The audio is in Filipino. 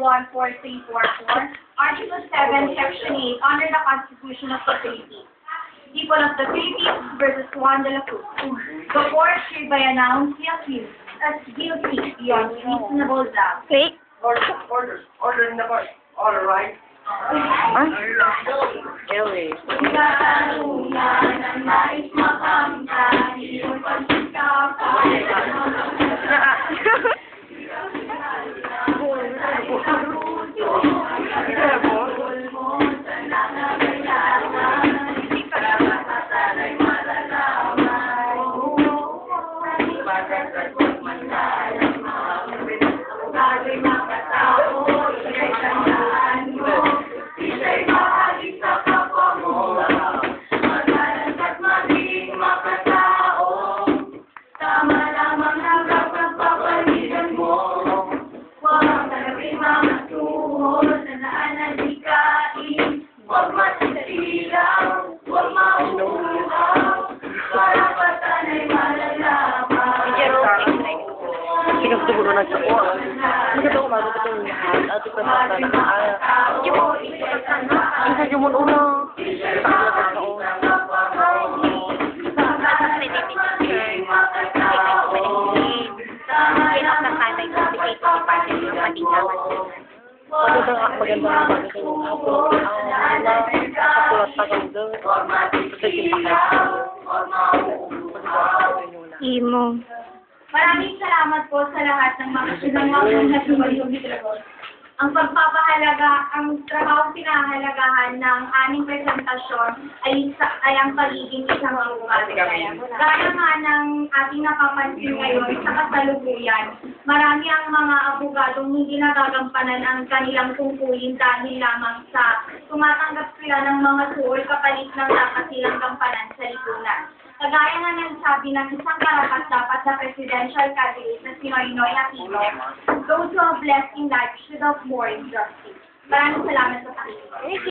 14344, Article 7, Section 8, under the Constitution of the Philippines. People of the Philippines versus Juan de la Cruz. The court hereby announce the accused as guilty beyond reasonable doubt. Wait. Order in the court. Order, right? Huh? Really? Siguro na sa ko. Maganda ko mago ko yung lahat. Ato pa sa sana. Yung mo una. Imo. Maraming salamat po sa lahat ng mga sinangawang na sumayon. Ang trabahong pinahalagahan ng aming presentasyon ay ang pagiging isang abogado. Gaya nga ng ating napapansin ngayon sa kasalukuyan, marami ang mga abogadong hindi nagagampanan ang kanilang tungkulin dahil lamang sa tumatanggap sila ng mga suol kapalit ng dapat silang gampanan sa lipunan. Kagaya nga ng sabi ng isang karapat-dapat na presidential candidate na si Noynoy Aquino, those who have blessed in life should have more in justice. Maraming salamat sa pakikinig.